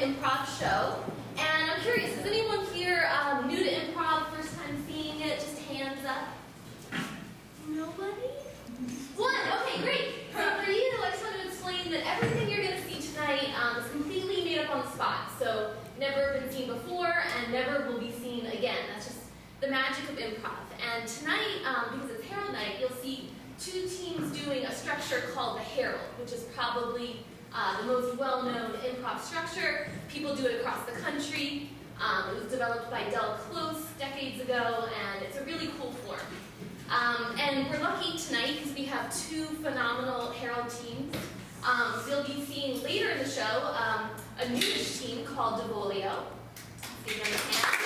improv show. And I'm curious, is anyone here new to improv, first time seeing it? Just hands up. Nobody? One, okay, great. So for you, I just want to explain that everything you're going to see tonight is completely made up on the spot. So never been seen before and never will be seen again. That's just the magic of improv. And tonight, because it's Herald Night, you'll see two teams doing a structure called the Herald, which is probably the most well-known improv structure. People do it across the country. It was developed by Del Close decades ago, and it's a really cool form. And we're lucky tonight because we have two phenomenal Herald teams. You'll be seeing later in the show a newish team called Devolio. Give them a hand.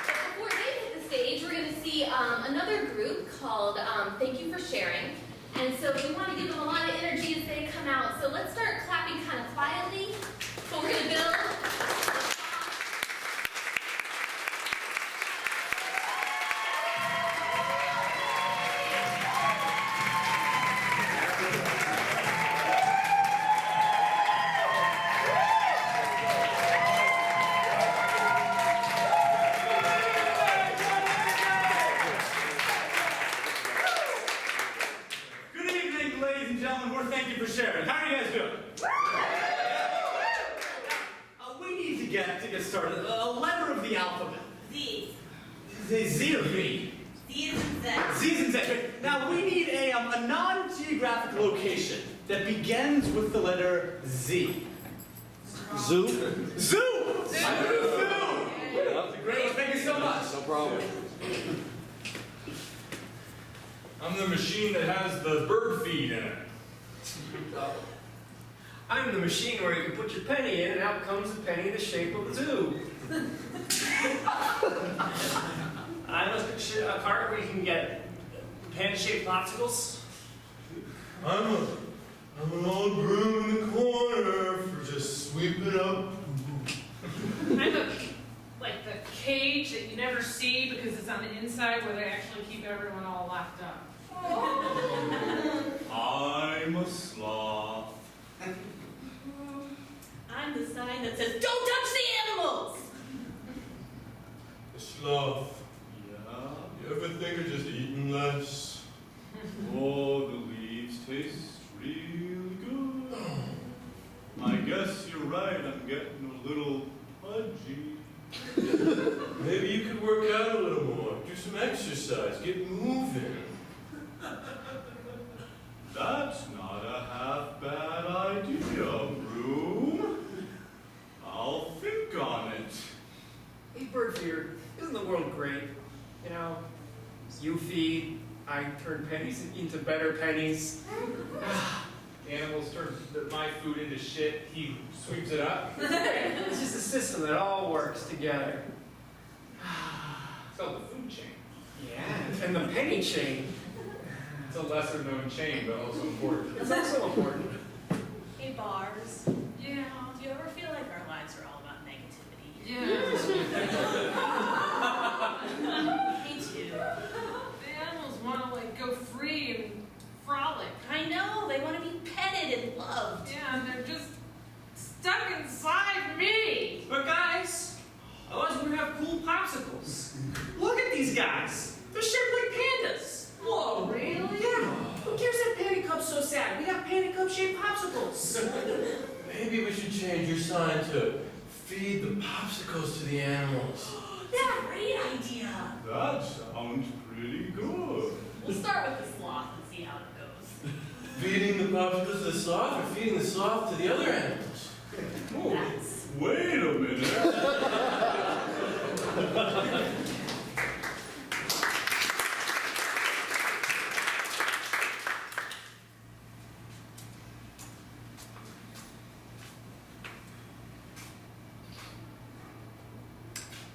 But before they hit the stage, we're going to see another group called Thank You for Sharing. And so we want to give them a lot of energy as they come out. So let's start clapping kind of quietly. So we're going to build. Location that begins with the letter Z. Zoo? Zoo! Zoo! Great, thank you so much. No problem. I'm the machine that has the bird feed in it. I'm the machine where you can put your penny in and out comes a penny in the shape of a zoo. I'm a cart where you can get pan-shaped popsicles. I'm an old broom in the corner for just sweeping up. I'm like the cage that you never see because it's on the inside where they actually keep everyone all locked up. I'm a sloth. I'm the sign that says, "Don't touch the animals!" A sloth. Yeah. You ever think of just eating less? Oh, the leaves taste really good. I guess you're right, I'm getting a little pudgy. Maybe you could work out a little more, do some exercise, get moving. That's not a half bad idea, Broom. I'll think on it. Hey, Birdfeeder, isn't the world great? You know, you feed, I turn pennies into better pennies. Animals turn my food into shit, he sweeps it up. It's just a system that all works together. It's called the food chain. Yeah, and the penny chain. It's a lesser known chain, but also important. It's also important. Hey, Bars. Yeah. Do you ever feel like our lives are all about negativity? Yeah. Me too. The animals want to like go free and frolic. I know, they want to be petted and loved. Yeah, and they're just stuck inside me. But guys, otherwise we're gonna have cool popsicles. Look at these guys. They're shaped like pandas. Whoa, really? Yeah. Who cares that Panty Cup's so sad? We have Panty Cup shaped popsicles. Maybe we should change your sign to feed the popsicles to the animals. Yeah, great idea. That sounds pretty good. We'll start with the sloth and see how it goes. Feeding the popsicles to the sloth or feeding the sloth to the other animals? That's... Wait a minute.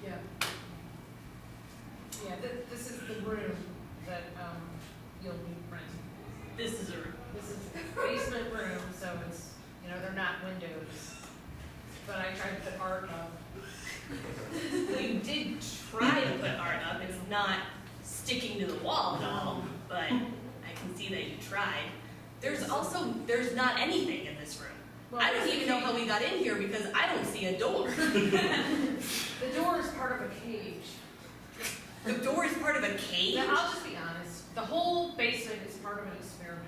Yeah. Yeah, this is the room that you'll be renting. This is a... This is a basement room, so it's, you know, they're not windows. But I tried to put art up. You did try to put art up. It's not sticking to the wall at all, but I can see that you tried. There's not anything in this room. Well, I don't even know how we got in here because I don't see a door. The door is part of a cage. The door is part of a cage? Now, I'll just be honest. The whole basement is part of an experiment.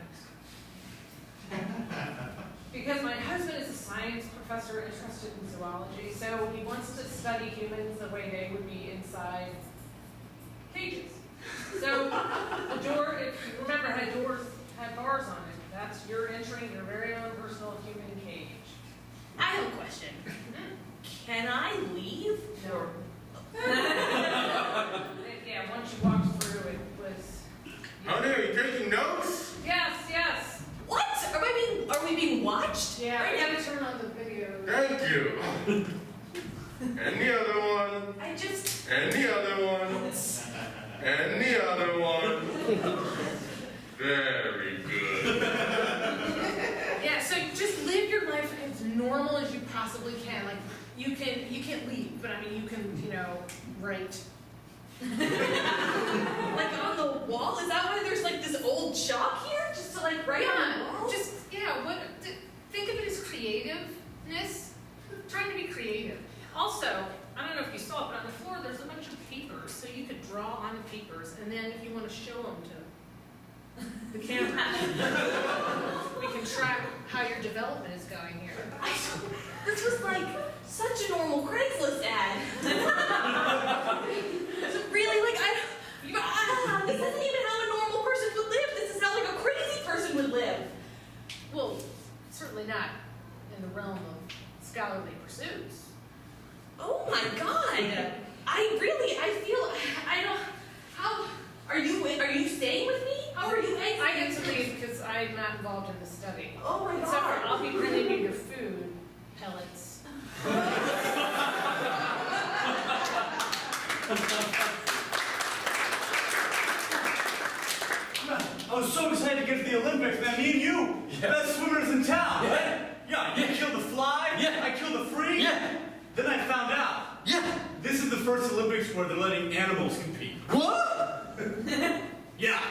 Because my husband is a science professor interested in zoology, so he wants to study humans the way they would be inside cages. So the door, if you remember, had bars on it. That's you're entering your very own personal human cage. I have a question. Can I leave? No. Yeah, once you walked through, it was. Honey, are you taking notes? Yes, yes. What? Are we being watched? Yeah, Right I now? gotta turn on the video. Thank you. And the other one. I just. And the other one. And the other one. Very good. Yeah, so just live your life as normal as you possibly can. Like you can't leave, but I mean you can, write. Like on the wall? Is that why there's like this old chalk here? Just to like write on the wall? Think of it as creativeness. Trying to be creative. Also, I don't know if you saw it, but on the floor there's a bunch of papers, so you could draw on the papers, and then if you want to show them to the camera, we can track how your development is going here. This was like such a normal Craigslist ad. So really, like, this isn't even how a normal person would live. This is how like a crazy person would live. Well, certainly not in the realm of scholarly pursuits. Oh my God. Are you staying with me? How are you exiting? I get to leave because I'm not involved in the study. Oh my Except for God. I'll be bringing you your food pellets. I was so excited to get to the Olympics, man. Me and you, best swimmers in town, right? Yeah, you killed the fly. Yeah. I killed the free. Yeah. Then I found out. Yeah. This is the first Olympics where they're letting animals compete. What? Yeah.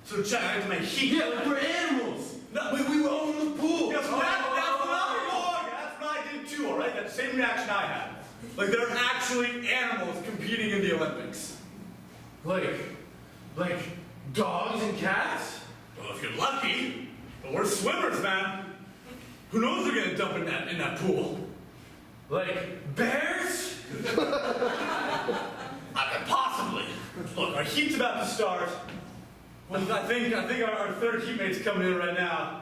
So check, I had to make heat. Yeah, like we're animals. No, We were all in the pool. That's what I did too, all right? That same reaction I had. Like there are actually animals competing in the Olympics. Like dogs and cats? Well, if you're lucky, but we're swimmers, man. Who knows they're gonna dump in that pool? Like bears? Possibly. Look, our heat's about to start. Well, I think our third heatmate's coming in right now.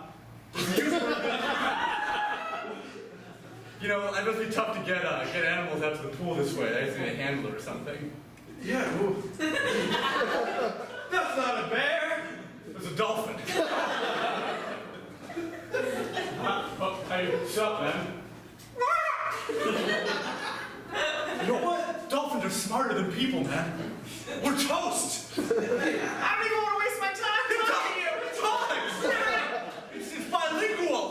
You know, it must be tough to get animals out to the pool this way. I just need a handler or something. Yeah. Well, That's not a bear. It's a dolphin. Hey, what's up, man? You know what? Dolphins are smarter than people, man. We're toast. I don't even want to waste my time talking to you. It's bilingual.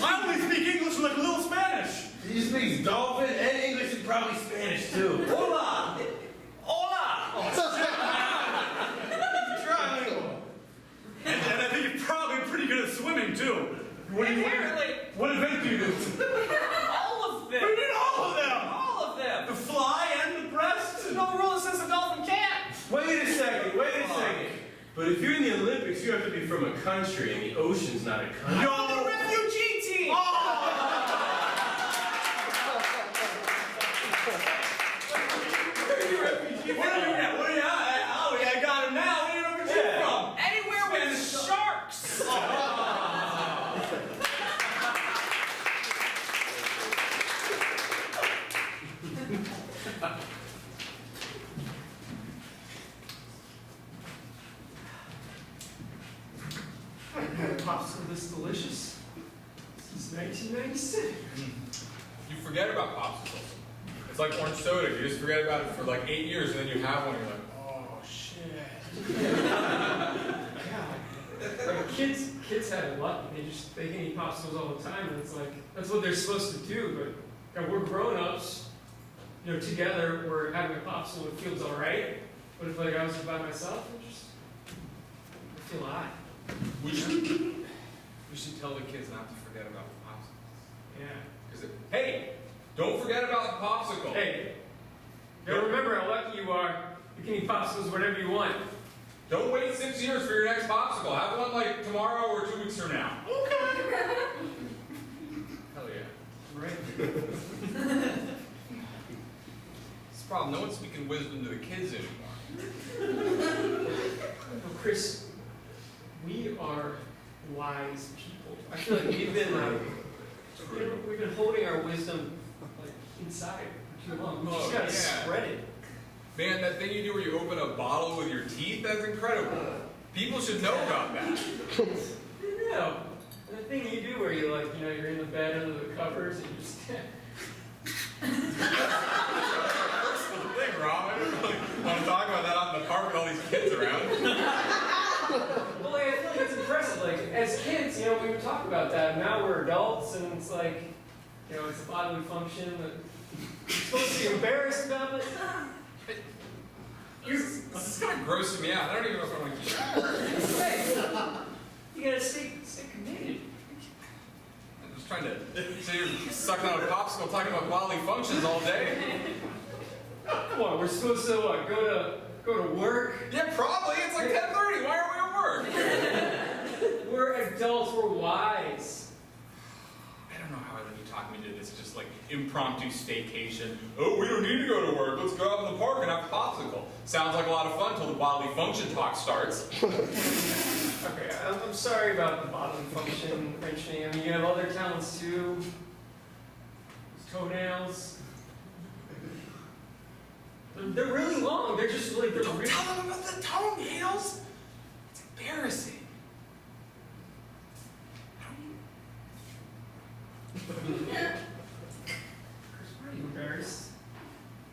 I only speak English like a little Spanish. he speaks dolphin and English and probably Spanish too. Hola. Hola. Trilingual. And I think you're probably pretty good at swimming too. Apparently. What event do you do? All of What them. do you mean all of them? All of them. The fly and the breast? There's no rule that says a dolphin can't. Wait a second. But if you're in the Olympics, you have to be from a country, and the ocean's not a country. Yo! The refugee team. Where are you at? Where are you at? Oh, yeah, I got him now. Where are you from? Anywhere with sharks. I haven't had a popsicle this delicious since 1997. You forget about popsicles. It's like orange soda. You just forget about it for like 8 years, and then you have one, and you're like, oh shit. Yeah. Like kids have it lucky. They can eat popsicles all the time, and it's like that's what they're supposed to do. But we're grown-ups, together. We're having a popsicle. It feels all right. But if I was by myself, I feel odd. We should We should tell the kids not to forget about the popsicles. Yeah. Hey, don't forget about the popsicle. Hey, now remember how lucky you are. You can eat popsicles whenever you want. Don't wait 6 years for your next popsicle. Have one like tomorrow or 2 weeks from now. Hell yeah. Right. It's the problem. No one's speaking wisdom to the kids anymore. Well, Chris, we are wise people. I feel like we've been we've been holding our wisdom like inside for too long. We just gotta spread it. Man, that thing you do where you open a bottle with your teeth, that's incredible. People should know about that. No. And the thing you do where you like, you're in the bed under the covers and you just That's the thing, Rob. I don't really want to talk about that out in the park with all these kids around. Well, like, I feel like it's impressive. Like, as kids, we would talk about that. And now we're adults, and it's like, it's a bodily function that you're supposed to be embarrassed about it. This is kind of grossing me out. I don't even know if I want to keep it. Hey, you gotta stay committed. I'm just trying to say you're sucking on a popsicle talking about bodily functions all day. Come on, we're supposed to what, go to work? Yeah, probably. It's like 10:30. Why aren't we at work? We're adults. We're wise. I don't know how I let you talk me into this just like impromptu staycation. Oh, we don't need to go to work. Let's go out in the park and have a popsicle. Sounds like a lot of fun until the bodily function talk starts. Okay, I'm sorry about the bodily function mentioning. I mean, you have other talents too. Those toenails. They're really long. They're just like, Don't tell them about the toenails. It's embarrassing. Chris, why are you embarrassed?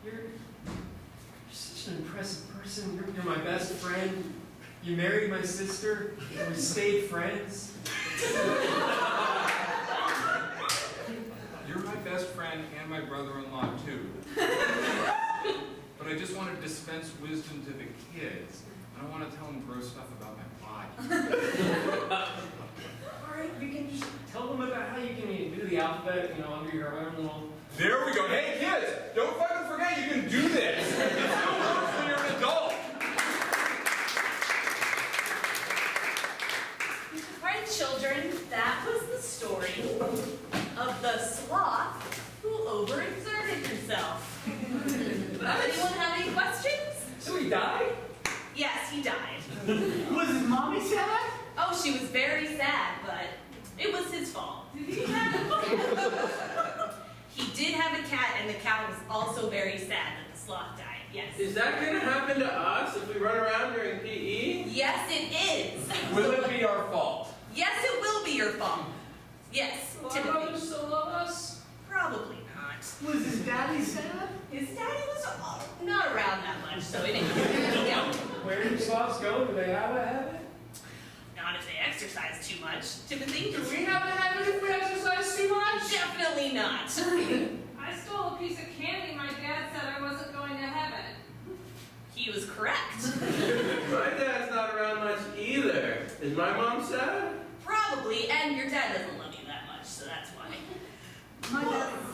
You're such an impressive person. You're my best friend. You married my sister. We stayed friends. You're my best friend and my brother-in-law too. But I just want to dispense wisdom to the kids. I don't want to tell them gross stuff about my body. Alright, you can just tell them about how you can do the alphabet, under your own little... There we go. Hey kids, don't fucking forget you can do this. It still works when you're an adult. Alright, children, that was the story of the sloth who overexerted himself. Anyone have any questions? So he died? Yes, he died. Was his mommy sad? Oh, she was very sad, but it was his fault. He did have a cat, and the cat was also very sad that the sloth died, yes. Is that going to happen to us if we run around during PE? Yes, it is. Will it be our fault? Yes, it will be your fault. Yes, Timothy. Still love us? Probably not. Was his daddy sad? His daddy was not around that much, so it didn't count. Where do sloths go? Do they have a habit? Not if they exercise too much, Timothy. Do we have a habit if we exercise too much? Definitely not. I stole a piece of candy my dad said I wasn't going to heaven. He was correct. My dad's not around much either. Is my mom sad? Probably, and your dad doesn't love you that much, so that's why.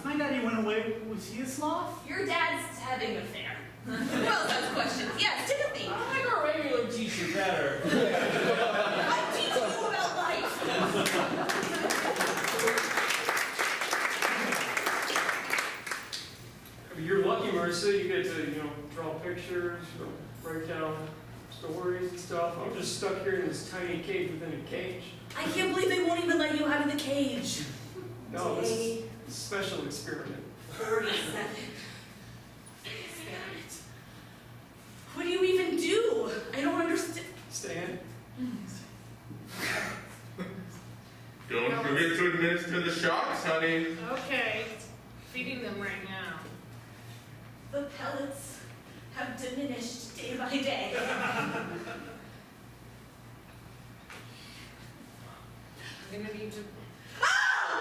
My daddy went away. Was he a sloth? Your dad's having an affair. Who else has questions? Yes, Timothy. I like our regular teacher better. I teach you about life. You're lucky, Marissa. You get to, draw pictures, write down stories and stuff. I'm just stuck here in this tiny cage within a cage. I can't believe they won't even let you out of the cage. No, this is a special experiment. 47. Experiment. What do you even do? I don't understand. Stan? Don't forget to administer the shocks, honey. Okay, feeding them right now. The pellets have diminished day by day. I'm gonna need to. Ah!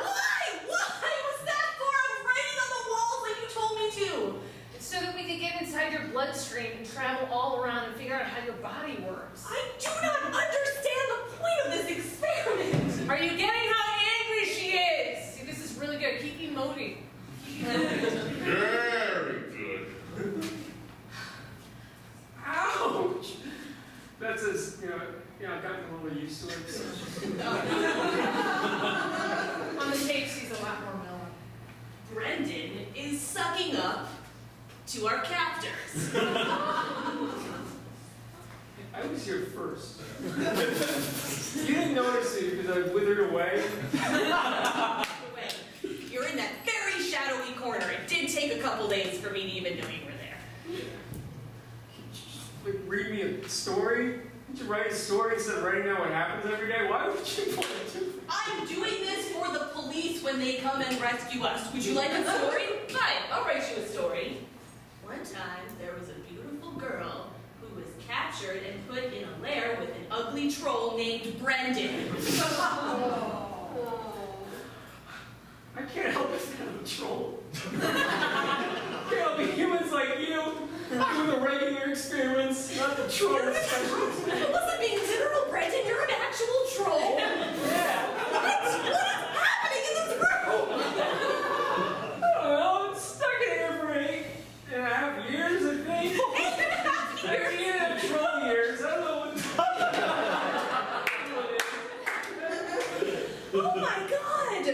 Why? Why was that for? I'm writing on the walls like you told me to. So that we could get inside your bloodstream and travel all around and figure out how your body works. I do not understand the point of this experiment. Are you getting right? Wait, you're in that very shadowy corner. It did take a couple days for me to even know you were there. Like, read me a story? Would you write a story instead of writing down what happens every day? Why would you want to? I'm doing this for the police when they come and rescue us. Would you like a story? Fine, I'll write you a story. One time, there was a beautiful girl who was captured and put in a lair with an ugly troll named Brendan. I can't help this kind of a troll. I can't help humans like you with a regular experience, not the troll specialist. I wasn't being literal, Brendan. You're an actual troll. Yeah. What's happening in this world? I don't know, I'm stuck in here for 8.5 years, I think. 8.5 troll years. I don't know what Oh my god!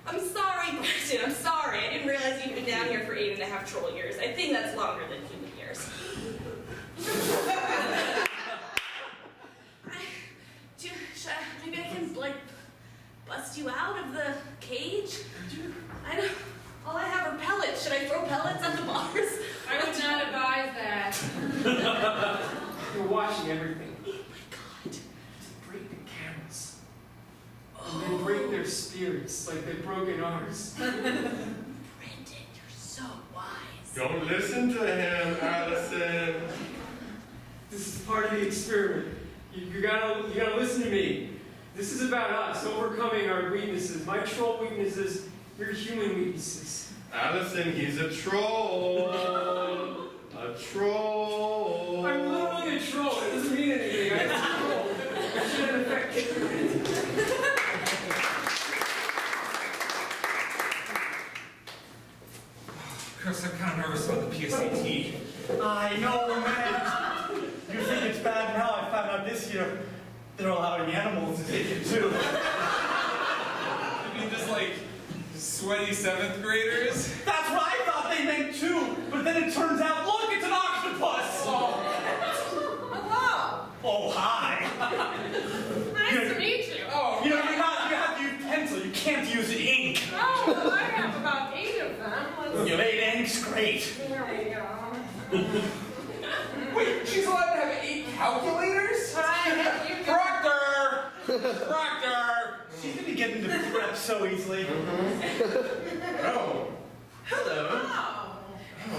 I'm sorry, Brendan. I'm sorry. I didn't realize you'd been down here for 8.5 troll years. I think that's longer than human years. Maybe I can, like, bust you out of the cage? All I have are pellets. Should I throw pellets at the bars? I would not advise that. you're watching everything. Oh my god. Break the cameras. And then break their spirits like they've broken ours. Brendan, you're so wise. Don't listen to him, Allison. This is part of the experiment. You gotta listen to me. This is about us overcoming our weaknesses. My troll weaknesses, your human weaknesses. Allison, he's a troll. A troll. I'm literally a troll. It doesn't mean anything. I'm a troll. I shouldn't affect you. Chris, I'm kind of nervous about the PSAT. I know, man. You think it's bad now? I found out this year they're allowing animals to take it too. You mean just like sweaty 7th graders? That's what I thought they meant too. But then it turns out, look, it's an octopus. Hello. Oh, hi. Nice to meet you. You know, you have to use pencil. You can't use ink. Oh, well, I have about 8 of them. You made ink's great. There we go. Wait, she's allowed to have 8 calculators? Proctor! Proctor! She's gonna get into prep so easily. Oh. Hello. Oh,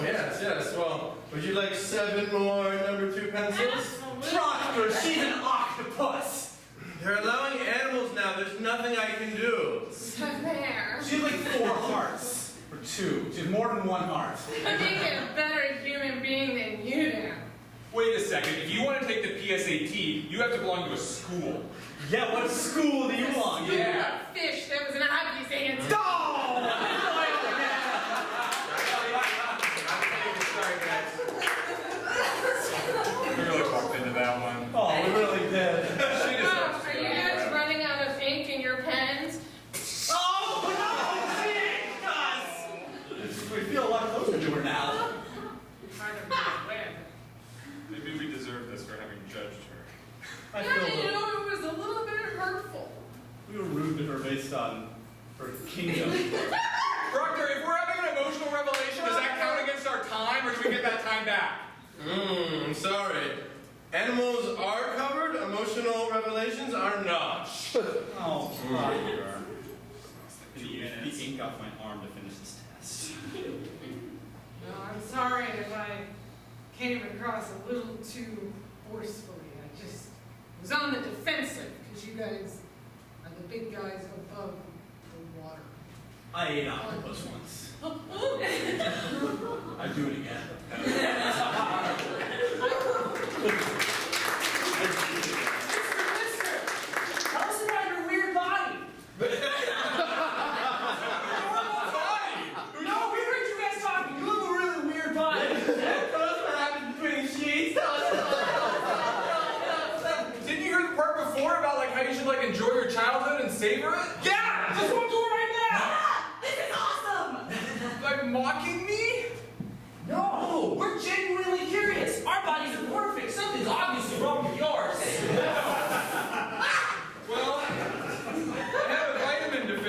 yes. Well, would you like 7 more number 2 pencils? Proctor, she's an octopus. They're allowing animals now. There's nothing I can do. There. She has like 4 hearts. Or 2. She has more than 1 heart. I think a better human being than you do. Wait a second, if you want to take the PSAT, you have to belong to a school. Yeah, what school do you belong to? Yeah. Fish that was in Abby's hands. Sorry, guys. We really walked into that one. Oh, we really did. She Oh, deserves are you guys running out of ink in your pens? Oh, no, she inked us! We feel a lot closer to her now. Part of my web. Maybe we deserve this for having judged her. I Yeah, feel you know, it was a little bit hurtful. we were rude to her based on her kingdom. Proctor, if we're having an emotional revelation, does that count against our time, or do we get that time back? Sorry. Animals are covered, emotional revelations are not. Oh, Proctor. The ink off my arm to finish this test. No, I'm sorry if I came across a little too forcefully. I just was on the defensive because you guys are the big guys above the water. I ate octopus once. I'd do it again. Mister, tell us about your weird body. No, we heard you guys talking. You have a really weird body. Tell us what happened between sheets. Tell us. Didn't you hear the part before about like how you should like enjoy your childhood and savor it? Yeah, that's what I'm doing right now. This is awesome! Like mocking me? No, we're genuinely curious. Our bodies are perfect. Something's obviously wrong with yours. Well, I have advice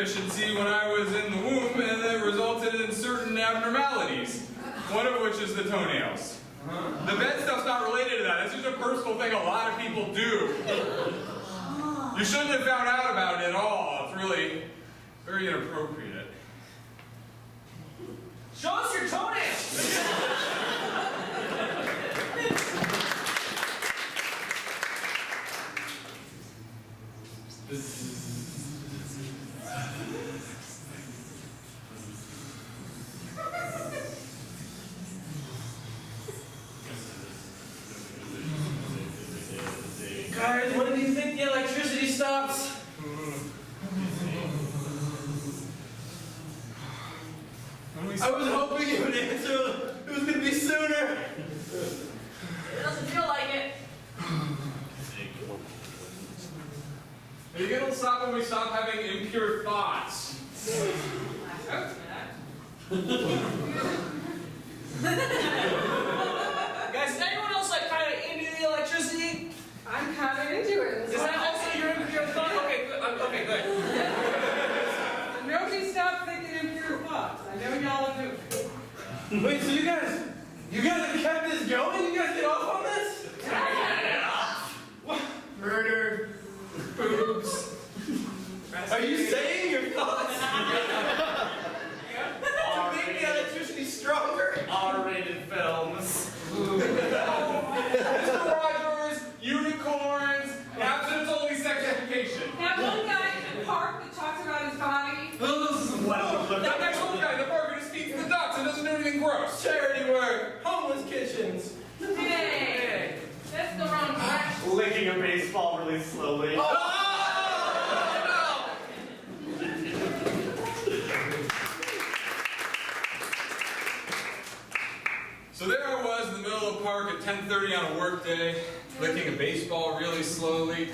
deficiency when I was in the womb, and it resulted in certain abnormalities, one of which is the toenails. The bed stuff's not related to that. That's just a personal thing a lot of people do. You shouldn't have found out about it at all. It's really very inappropriate. Show us your toenails! Guys, when do you think the electricity stops? I was hoping you would answer. It was going to be sooner. It doesn't feel like it. Are you gonna stop when we stop having impure thoughts? I hope not. Guys, is anyone else like kind of into the electricity? I'm kind of into it. Is that also your thought? Okay, good. Okay, good. Nobody stopped thinking impure thoughts. I know y'all do it. Wait, so you guys have kept this going? You guys get off on this? What? Murder. Boobs. Are you saying your thoughts? To make the electricity stronger? R-rated films. Mr. Rogers, unicorns, abstinence only sex education. That one guy in the park that talks about his body. That next one guy in the park who just feeds the ducks and doesn't do anything gross. Charity work. Homeless kitchens. Hey, that's the wrong direction. Licking a baseball really slowly. So there I was in the middle of the park at 10:30 on a work day, licking a baseball really slowly,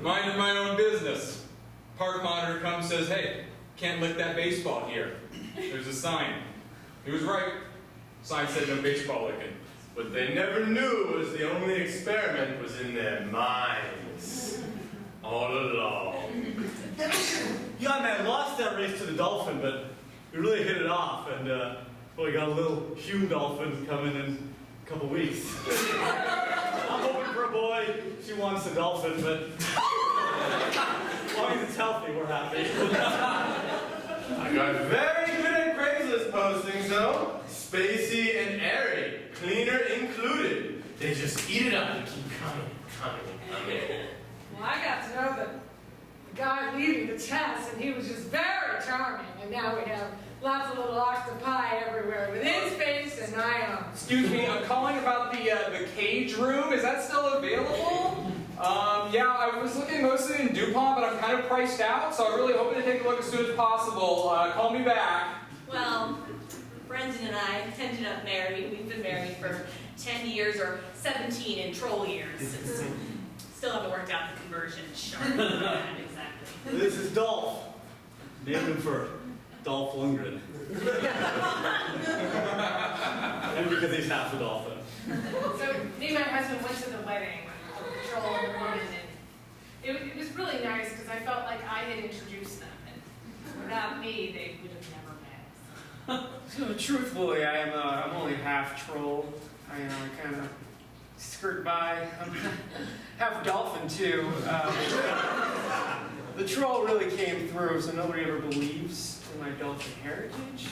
minding my own business. Park monitor comes, says, "Hey, can't lick that baseball here." There's a sign. He was right. Sign said no baseball licking. But they never knew it was the only experiment was in their minds. All along. Yeah, man, lost that race to the dolphin, but we really hit it off, and well, we got a little Hugh dolphin coming in a couple weeks. I'm hoping for a boy. She wants a dolphin, but as long as it's healthy, we're happy. I got very good at Craigslist postings, though. Spacey and airy, cleaner included. They just eat it up and keep coming. Well, I got to know the guy leading the test, and he was just very charming. And now we have lots of little octopi everywhere within space and ions. Excuse me, I'm calling about the cage room. Is that still available? Yeah, I was looking mostly in DuPont, but I'm kind of priced out, so I'm really hoping to take a look as soon as possible. Call me back. Well, Brendan and I ended up married. We've been married for 10 years or 17 in troll years. Still haven't worked out the conversion. Sharp. Yeah, exactly. This is Dolph. Named him for Dolph Lundgren. And because he's half a dolphin. So me and my husband went to the wedding of the troll and the woman, and it was really nice because I felt like I had introduced them, and without me, they would have never met. So truthfully, I'm only half troll. I kind of skirt by. I'm half dolphin too. The troll really came through, so nobody ever believes in my dolphin heritage.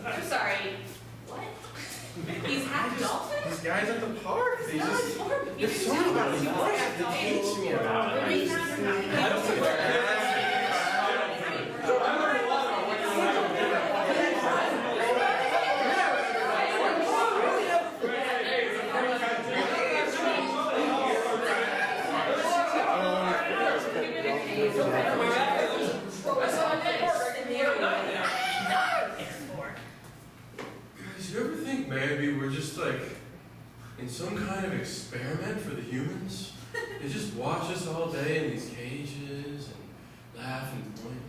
I'm sorry. What? He's half dolphin? These guys at the park, they No, just... it's horrible. There's so many about it. Why have to teach me about it? I don't think I learned a lot about what you're Guys, you ever think maybe we're just like in some kind of experiment for the humans? They just watch us all day in these cages and laugh and point.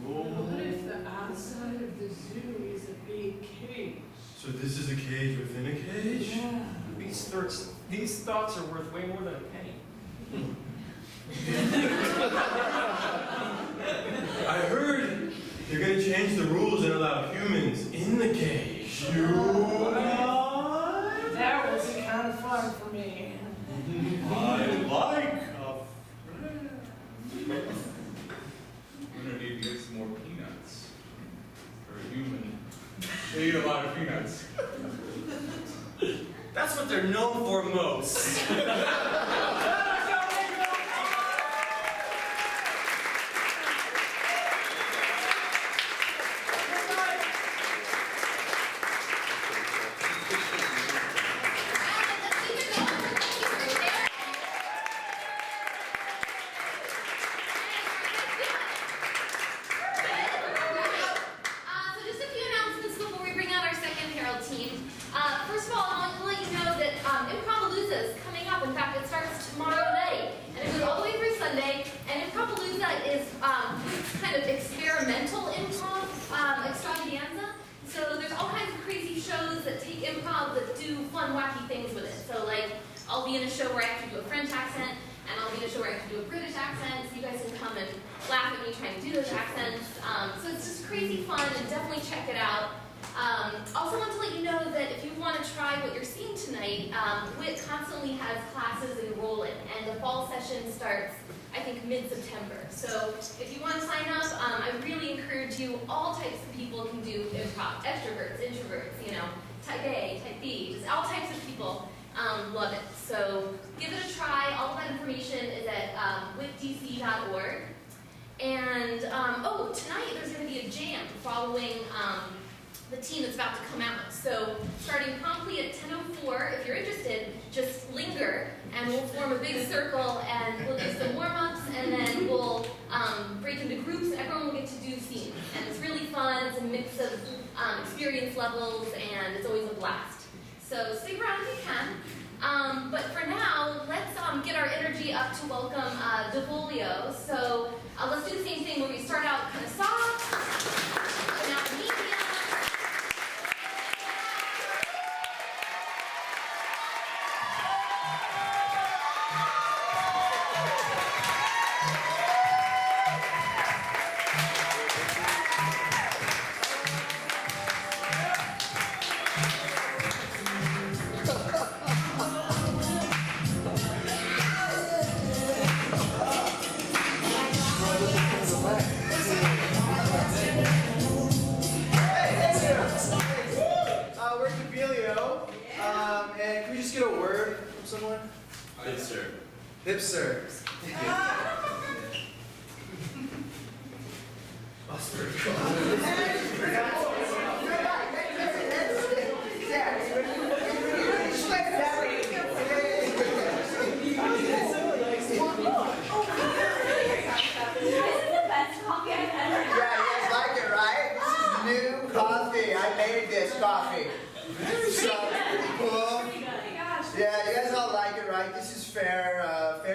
What if the outside of the zoo is a big cage? So this is a cage within a cage? Yeah. These thoughts are worth way more than a penny. changed the rules and allowed humans in the cage. That was kind of fun for me. I like a friend. I'm gonna need to get some more peanuts. For a human. They eat a lot of peanuts. That's what they're known for most. So just a few announcements before we bring out our second Herald team. First of all, I want to let you know that Improvapalooza is coming up. In fact, it starts tomorrow night, and it goes all the way through Sunday. And Improvapalooza is kind of experimental improv extravaganza. So there's all kinds of crazy shows that take improv that do fun, wacky things with it. So like, I'll be in a show where I have to do a French accent, and I'll be in a show where I have to do a British accent. So you guys can come and laugh at me trying to do those accents. So it's just crazy fun, and definitely check it out. Also want to let you know that if you want to try what you're seeing tonight, WIT constantly has classes enrolling, and the fall session starts, I think, mid-September. So if you want to sign up, I really encourage you. All types of people can do improv. Extroverts, introverts, you know, type A, type B, just all types of people love it. So give it a try. All of that information is at witdc.org. And, tonight there's going to be a jam following the team that's about to come out. So starting promptly at 10:04, if you're interested, just linger and we'll form a big circle and we'll do some warm-ups and then we'll break into groups. Everyone will get to do scenes. And it's really fun. It's a mix of experience levels and it's always a blast. So stick around if you can. But for now, let's get our energy up to welcome Devolio. So let's do the same thing where we start out kind of soft, and now medium. Hipster. Coffee. So pretty cool. Yeah, you guys all like it, right? This is fair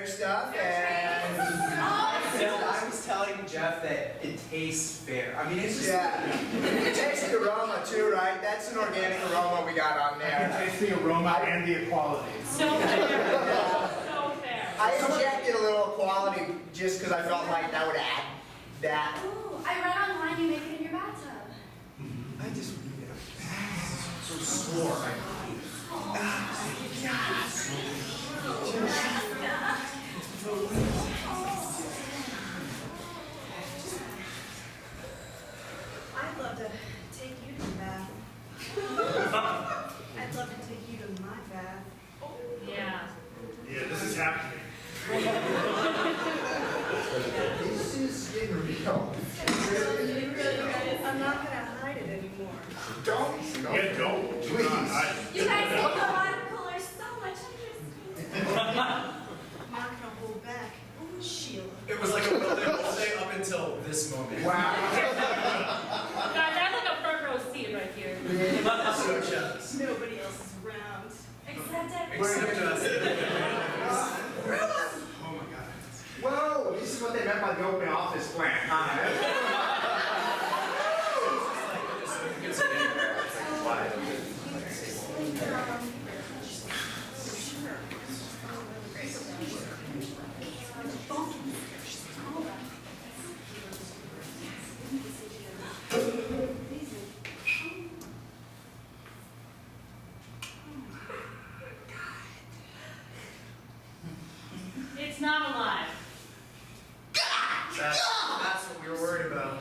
stuff, and I was telling Jeff that it tastes fair. I mean, it's just it tastes the aroma too, right? That's an organic aroma we got on there. I can taste the aroma and the equality. So fair. So fair. I injected a little quality just because I felt like that would add that. Ooh, I read online you make it in your bathtub. I just so sore. I'd love to take you to the bath. I'd love to take you to my bath. Yeah. Yeah, this is happening. This is getting real. I'm not going to hide it anymore. Don't. Yeah, don't. Do not. You guys make the water cooler so much interesting. I'm not going to hold back. Oh, Sheila. It was like a whole day up until this moment. Wow. Guys, that's like a front row seat right here. So jealous. Nobody else is around. Except Except us. Really? Oh my God. Whoa, this is what they meant by the open office plan, huh? That's what we were worried about.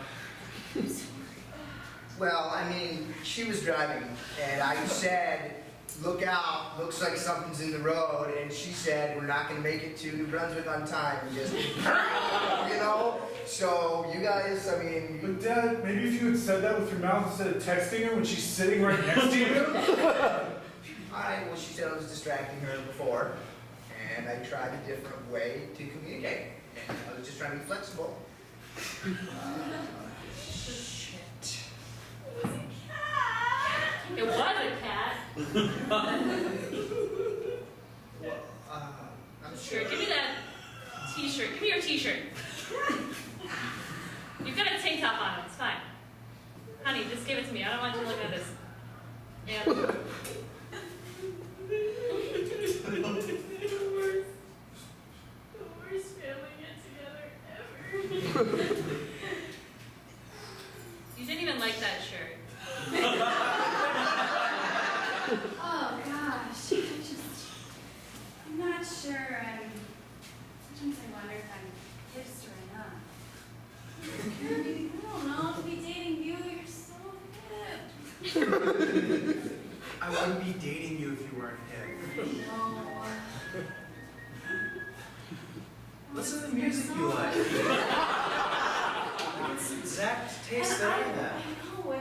Well, I mean, she was driving, and I said, look out, looks like something's in the road, and she said, we're not going to make it to New Brunswick on time, and just, you know? So, you guys, I mean... But Dad, maybe if you had said that with your mouth instead of texting her when she's sitting right next to you? Well, she said I was distracting her before, and I tried a different way to communicate. And I was just trying to be flexible. Shit. It was a cat. I'm Sure, give me that t-shirt. Give me your t-shirt. You've got a tank top on it. It's fine. Honey, just give it to me. I don't want you looking at this. Yeah. The worst family get together ever. You didn't even like that shirt. Oh gosh, I'm not sure. Sometimes I wonder if I'm hipster enough. I don't know. To be dating you, you're so hip. I wouldn't be dating you if you weren't hip. No. Listen to the music you like. It's the exact taste that I have. I know,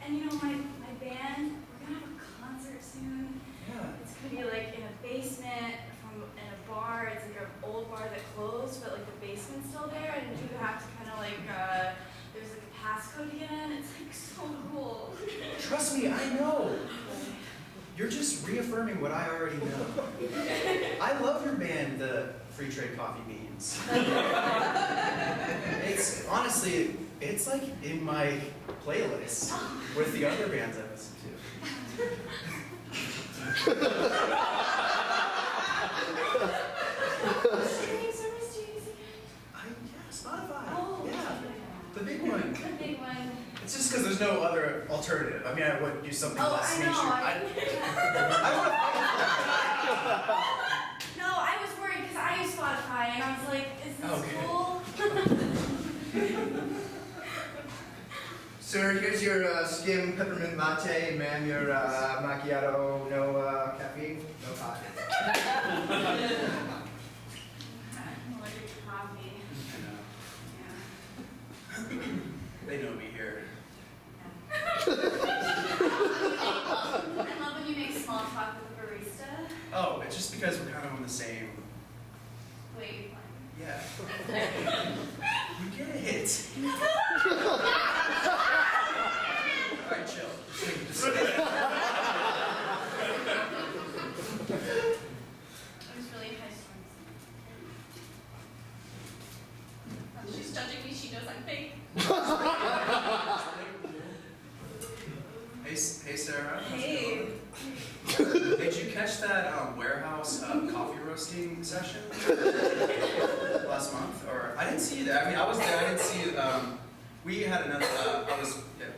and you know, my band, we're gonna have a concert soon. Yeah. It's gonna be like in a basement in a bar. It's like an old bar that closed, but like the basement's still there, and you have to kind of like there's like a passcode to get in. It's like so cool. Trust me, I know. You're just reaffirming what I already know. I love your band, the Free Trade Coffee Beans. It's honestly, it's like in my playlist with the other bands I listen to. Streaming service, do you use it? Yeah, Spotify. Oh, Yeah, the big one. the big one. It's just because there's no other alternative. I mean, I would do something Oh, less I know. mainstream. No, I was worried because I use Spotify, and I was like, is this Okay. cool? Sir, here's your skim peppermint latte, and ma'am, your macchiato, no caffeine, no coffee. I'm allergic to coffee. Yeah. They know me here. I love when you make small talk with a barista. Oh, it's just because we're kind of on the same. Wait, Yeah. You get it. Alright, chill. Just I was really high storms. She's judging me. She knows I'm fake. Hey, Sarah. How's it Hey. going? Did you catch that warehouse coffee roasting session last month? Or I didn't see that. I mean, I was there. I didn't see. We had another.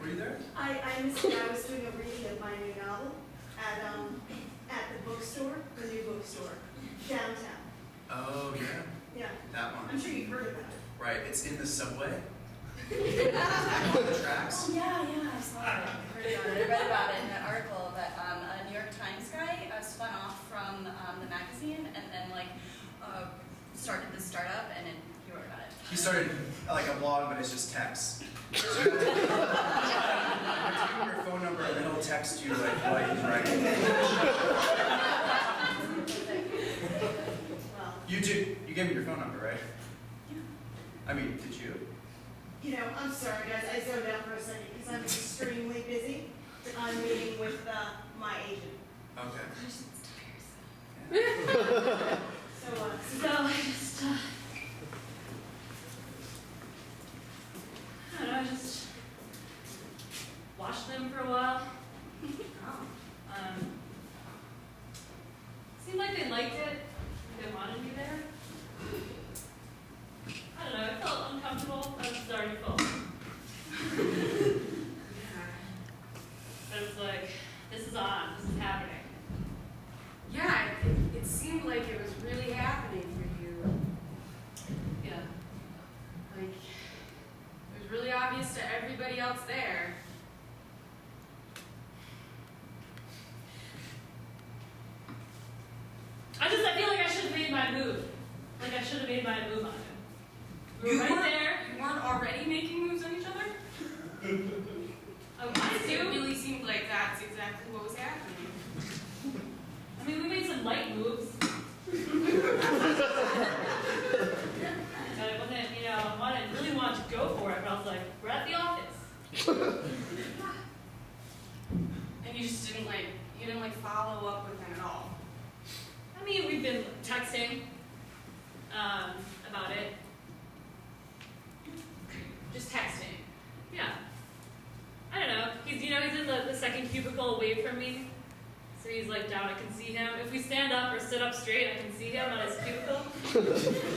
Were you there? I missed it. I was doing a reading of my new novel at the bookstore, the new bookstore, downtown. Oh yeah. Yeah. That one. I'm sure you've heard about it. Right. It's in the subway. On the tracks. Oh yeah, I saw it. I read about it in an article that a New York Times guy spun off from the magazine and then started this startup and then he wrote about it. He started like a blog, but it's just text. So you have to give him your phone number, and then he'll text you like what he's writing. Well, You gave me your phone number, right? I mean, did you? you know, I'm sorry guys, I zoned out for a second because I'm extremely busy. I'm meeting with my agent. Okay. So I don't know, I just watched them for a while. Seemed like they liked it. They wanted me there. I don't know, I felt uncomfortable. I was already full. But it was like, this is on, this is happening. Yeah, it seemed like it was really happening for you. Yeah. Like, obvious to everybody else there. I feel like I should have made my move. Like I should have made my move on him. We were You right there. weren't already making moves on each other? I wanted It to. really seemed like that's exactly what was happening. I mean, we made some light moves. But it wasn't, I really wanted to go for it, but I was like, we're at the office. And you just didn't follow up with him at all. I mean, we've been texting about it. Just texting. Yeah. I don't know. He's in the second cubicle away from me. So he's like down, I can see him. If we stand up or sit up straight, I can see him on his cubicle.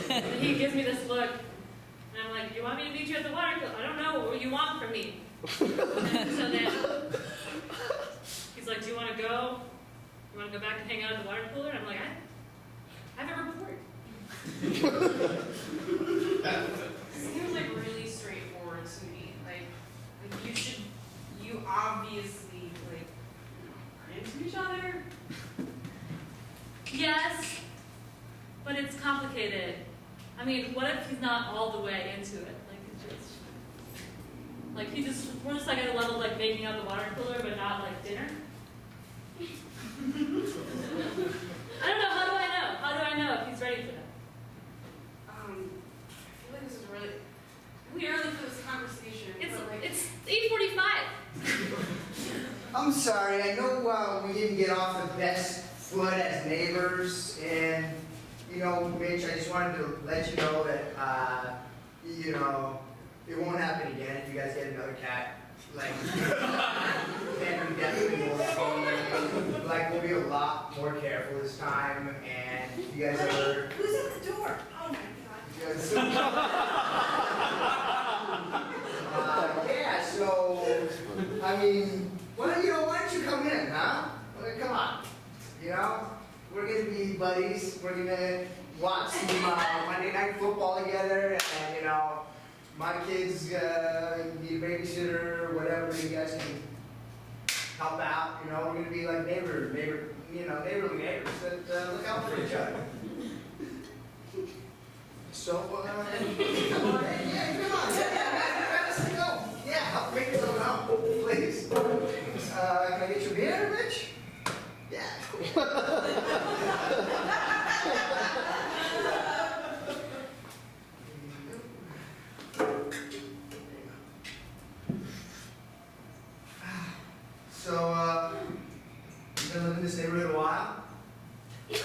And he gives me this look. And I'm like, you want me to meet you at the water cooler? I don't know what you want from me. And so then he's like, do you want to go? You want to go back and hang out at the water cooler? And I'm like, I have a report. Seems like really straightforward to me. Like you obviously are into each other. Yes, but it's complicated. I mean, what if he's not all the way into it? We're just like at a level like making out the water cooler, but not like dinner. I don't know. How do I know? How do I know if he's ready for that? I feel like this is really early for this conversation. It's 8:45. I'm sorry, I know we didn't get off the best foot as neighbors, and, Mitch, I just wanted to let you know that, it won't happen again if you guys get another cat. Henry definitely will. We'll be a lot more careful this time, and if you guys ever... Who's at the door? Oh my God. Yeah, so, I mean, why don't you come in, huh? Well, come on. We're going to be buddies. We're going to watch some Monday Night Football together, and, my kids need a babysitter or whatever, you guys can help out. We're going to be like neighborly neighbors that look out for each other. So, come on. Let's go. Yeah, help make it go out, please. Can I get your beer, Rich? Yeah. So, you've been living in this neighborhood a while? Me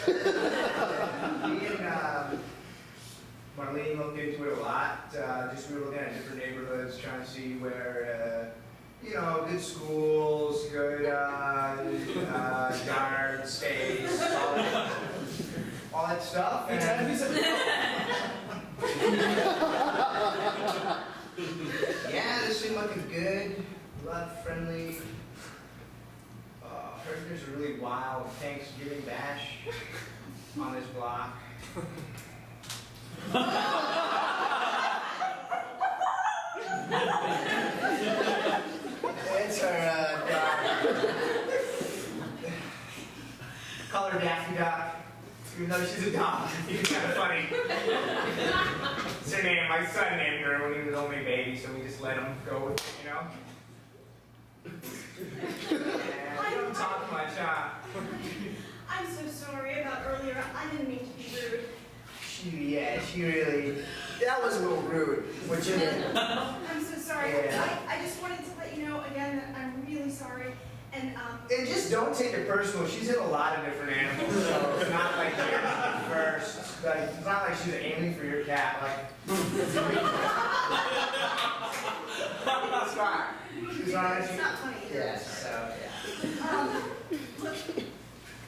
and Marlene looked into it a lot. We were looking at different neighborhoods, trying to see where, good schools, good yard space, all that stuff. And yeah, this seemed looking good. A lot of friendly. Heard there's a really wild Thanksgiving bash on this block. It's our dog. Call her Daffy Duck, even though she's a dog. It's kind of funny. It's her name. My son named her when he was only a baby, so we just let him go with it, I don't talk much, I'm so sorry about earlier. I didn't mean to be rude. She really, that was a little rude, which is I'm so sorry. Yeah. I just wanted to let you know again that I'm really sorry. And just don't take it personal. She's hit a lot of different animals, so it's not like you're first. It's not like she's aiming for your cat. It's fine. She's honest. it's not funny. Yes. So Look,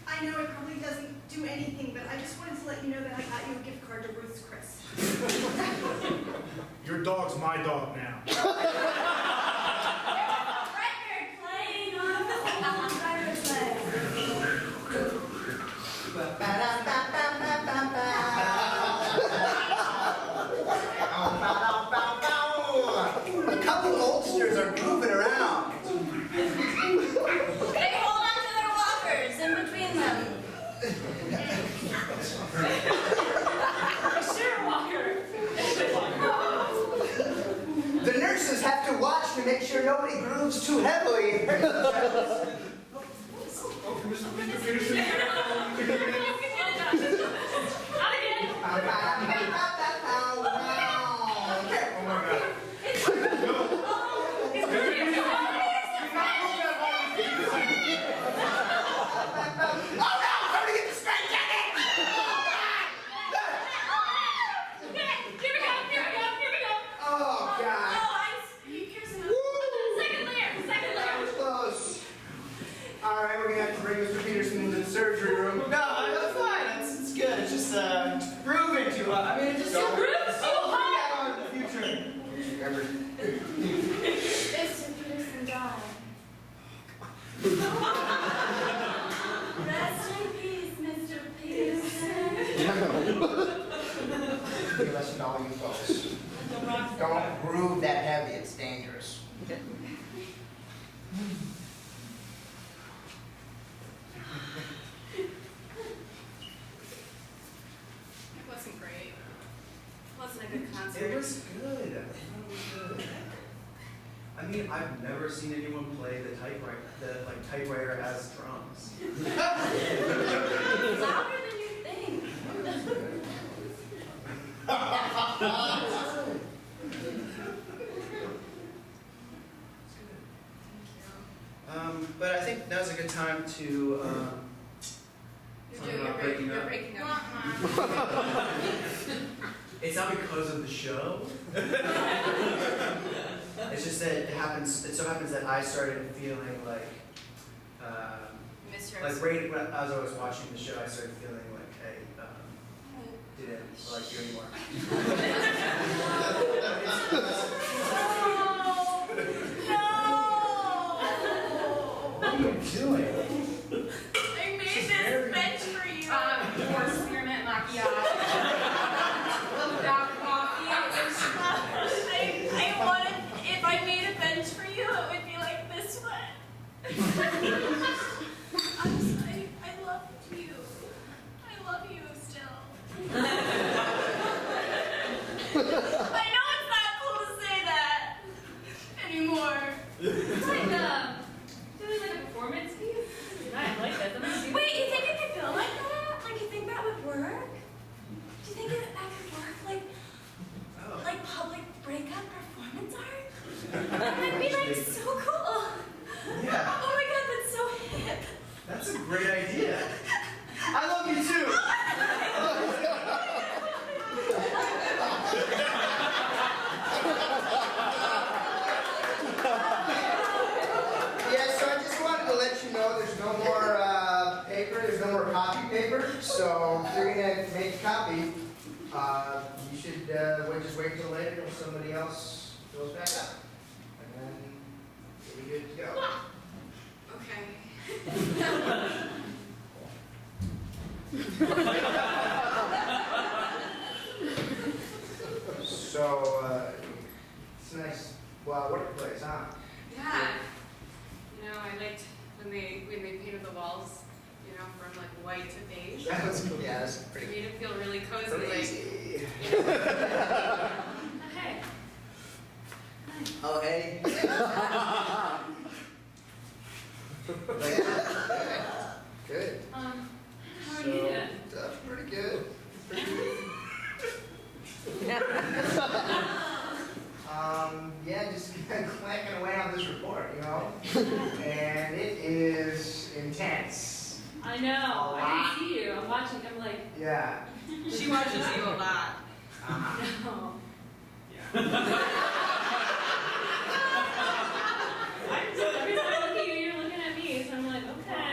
I know it probably doesn't do anything, but I just wanted to let you know that I got you a gift card to Ruth's Chris. Your dog's my dog now. Record playing on the record play. A couple youngsters are grooving around. They hold on to their walkers in between them. Sure, Walker. The nurses have to watch to make sure nobody grooves too heavily. Mr. Peterson. Out again. Oh my God. All right, we're gonna have to bring Mr. Peterson into the surgery room. No, that's fine. It's good. It's just grooving too hot. I mean, it just Your groove's so hot. in the future. Mr. Peterson died. Rest in peace, Mr. Peterson. Listen to all you folks. Don't groove that heavy, it's dangerous. It wasn't great. It wasn't a good concert. It was good. I mean, I've never seen anyone play the typewriter as drums. Louder than you think. But I think now's a good time to talk about breaking up. Breaking up. It's not because of the show. It's just that it happens. It so happens that I started feeling like right as I was watching the show, I started feeling like, hey, didn't like you anymore. What are you doing? I made this bench for you. More spearmint macchiato. Without coffee. I wanted, if I made a bench for you, it would be like this one. I love you. I love you still. I know it's not cool to say that anymore. It's like, doing like a performance piece. I like that. That makes me Wait, you think it could go like that? Like, you think that would work? Do you think that could work? Like public breakup performance art? That'd be like so cool. Yeah. Oh my God, that's so hip. That's a great idea. I love you too. Yeah, so I just wanted to let you know there's no more paper, there's no more copy paper. So if you're gonna make a copy, you should just wait till later till somebody else fills back up. And then you'll be good to go. Okay. So, it's a nice, workplace, huh? Yeah. You know, I liked when they painted the walls, you know, from like white to beige. That's pretty It made it feel really cozy. crazy. Hey. Oh, hey. Good. How are you doing? That's pretty good. Yeah, just clanking away on this report, you know? And it is intense. I know. I can see you. I'm watching. I'm like, Yeah. She watches you a lot. no. Every time I look at you, you're looking at me. So I'm like, okay.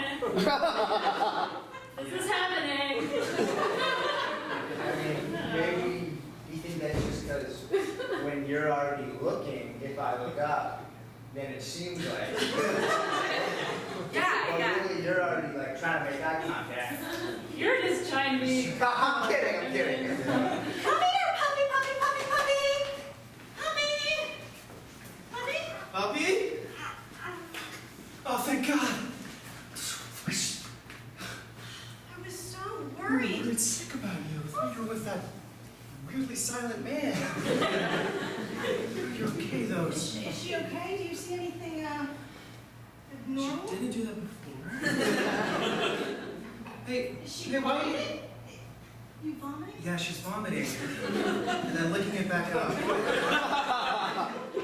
This is happening. I mean, maybe you think that's just because when you're already looking, if I look up, then it seems like. Yeah, Well, yeah. really, you're already like trying to make eye contact. You're just trying to be. I'm kidding, I'm kidding. Come here, puppy, puppy, puppy, puppy. Puppy. Puppy. Puppy? Oh, thank God. I was so I'm worried. worried sick about you. I thought you were with that weirdly silent man. You're okay, though. Is she okay? Do you see anything abnormal? She didn't do that before. Hey, Is she hey, why? vomiting? You vomiting? Yeah, she's vomiting. And then licking it back up.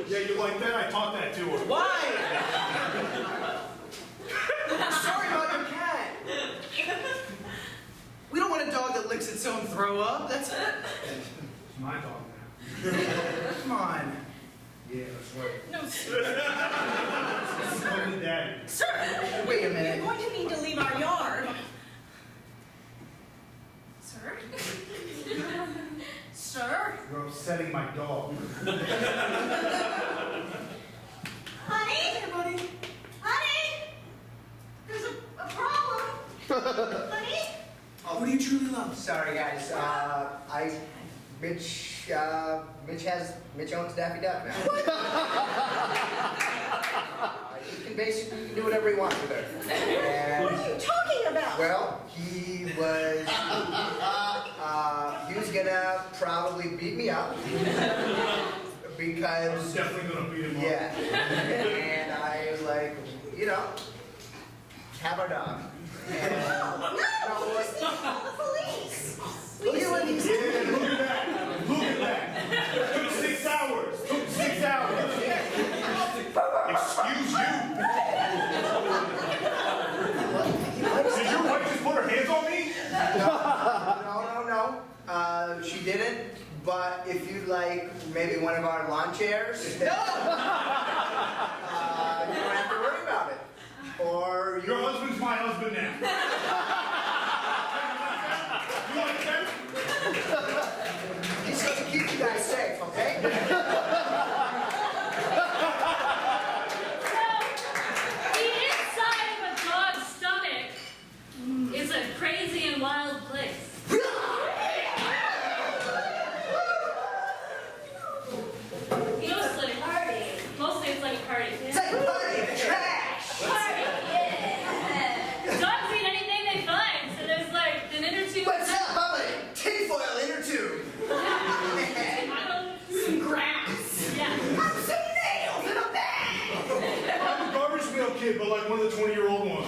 Yeah, you like that? I taught that to her. Why? Sorry about your cat. We don't want a dog that licks its own throw up. That's it. It's my dog now. Come on. Yeah, that's right. No, sir. Totally daddy. Sir! Wait a minute. You're going to need to leave our yard. Sir? Sir? You're upsetting my dog. Honey? Hey, buddy. Honey? There's a problem. Honey? Oh, who do you truly love? Sorry, guys. Mitch owns Daffy Duck now. You can do whatever he wants with her. And, What are you talking about? well, he was gonna probably beat me up I'm because definitely gonna beat him up. yeah, and I was like, you know, have our dog. And, No, we just need to call the police. look at what he's Yeah, look at that. Look at that. Took 6 hours. Took 6 hours. Excuse you. Did your wife just put her hands on me? No. She didn't. But if you'd like maybe one of our lawn chairs, you don't have to worry about it. Or Your husband's my husband now. You like that? he's going to keep you guys safe, okay? The inside of a dog's stomach is a crazy and wild place. Mostly it's like a party. It's like a party of trash. Dogs eat anything they find, so there's like an inner tube. What's up? I'm a tinfoil inner tube. Some grass. Yeah. Some nails in a bag. I'm a garbage pail kid, but like one of the 20-year-old ones.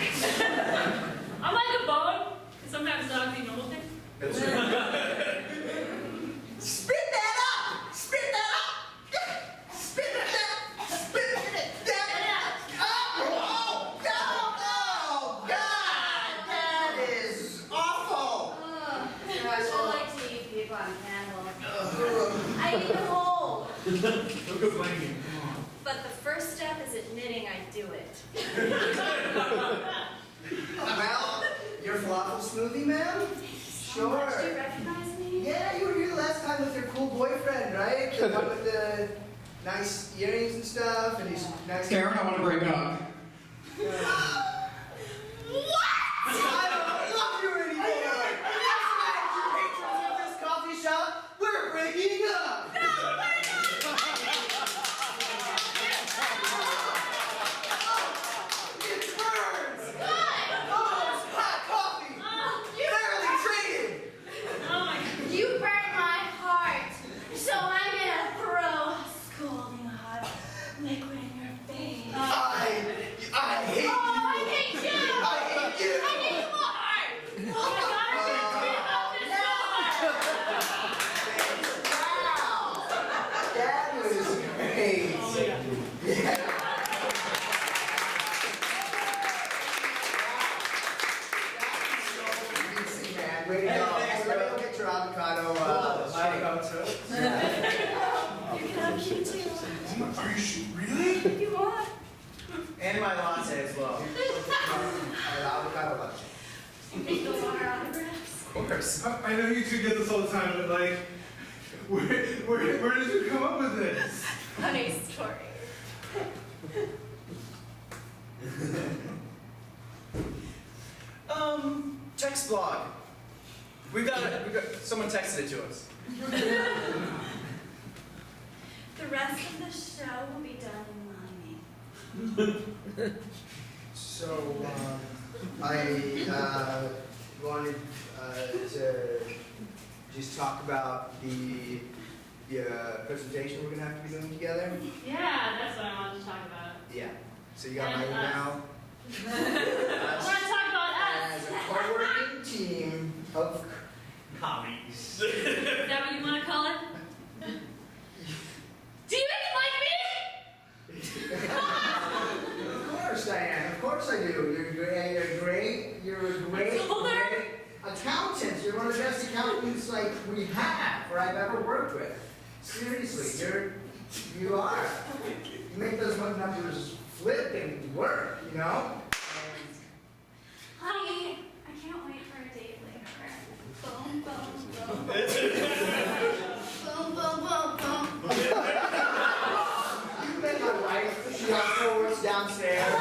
I'm like a bone. Sometimes dogs eat normal things. That's right. Spit that up! Spit that up! Spit that up! Spit that up! Oh, no! God! That is awful! I like to eat people on candle. I eat them whole. Look at blaming. Come on. But the first step is admitting I do it. Well, your falafel smoothie, ma'am? Sure. Do you recognize me? Yeah, you were here last time with your cool boyfriend, right? The one with the nice earrings and stuff, and he's nice. Karen, I want to break up. I don't love you anymore! You patrons of this coffee shop, we're breaking up! It burns! Oh, it's hot coffee! Barely traded! Oh my god. You burned my heart, so I'm gonna throw scalding hot liquid in your face. I hate you! Oh, I hate you! I hate you! I hate you more! Oh my god, I can't breathe about this so much. Wow! That was great! Oh my god. Yeah. Easy, man. Way to go. Hey, let me go get your avocado. Avocado toast. You can have me too. Are you really? If you want. And my latte as well. Avocado latte. Take the water autographs. Of course. I know you two get this all the time, but like, where did you come up with this? Funny story. Text blog. We got someone texted it to us. The rest of the show will be done in my makeup. So, I wanted to just talk about the presentation we're going to have to be doing together. Yeah, that's what I wanted to talk about. Yeah. So you got my And email. I want to talk about us. As a co-working team of Commies. Is that what you want to call it? Do you even like me? Of course, Diane. Of course I do. You're great. You're a great accountant. You're one of the best accountants like we have or I've ever worked with. Seriously, you are. You make those numbers flip and work, you know? Honey, I can't wait for a date later. Boom, boom, boom. Boom, boom, boom, boom. You met my wife. She also works downstairs.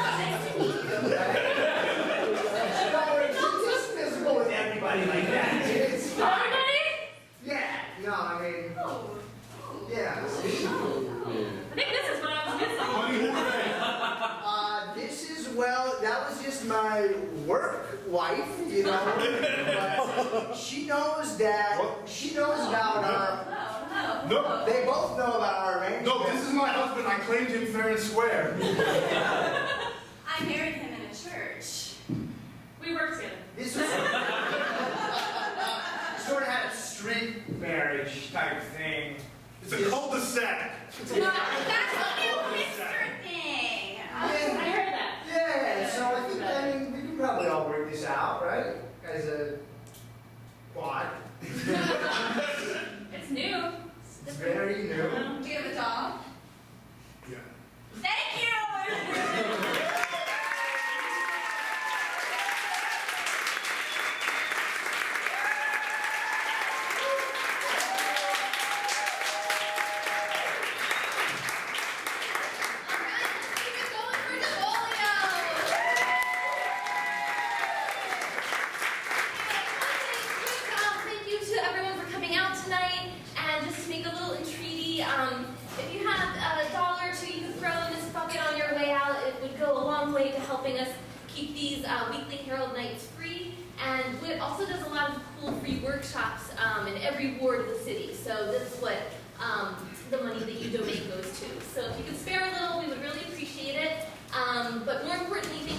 She's physical with everybody like that. It's fine. Everybody? Yeah. No, I mean. Yeah. I think this is what I was missing. This is, well, that was just my work wife, you know. But she knows that. She knows about No. They both know about our arrangement. No, this is my husband. I claimed him fair and square. I married him in a church. We work together. This was sort of had a street marriage type thing. It's a cul-de-sac. No, that's a new hipster thing. I heard that. Yeah, so I mean, we can probably all work this out, right? As a quad. It's new. It's very new. Do you have a dog? Yeah. Thank you! Thank you to everyone for coming out tonight. And just to make a little entreaty, if you have a dollar or two you could throw in this bucket on your way out, it would go a long way to helping us keep these weekly Herald nights free. And it also does a lot of cool free workshops in every ward of the city. So that's what the money that you donate goes to. So if you could spare a little, we would really appreciate it. But more importantly,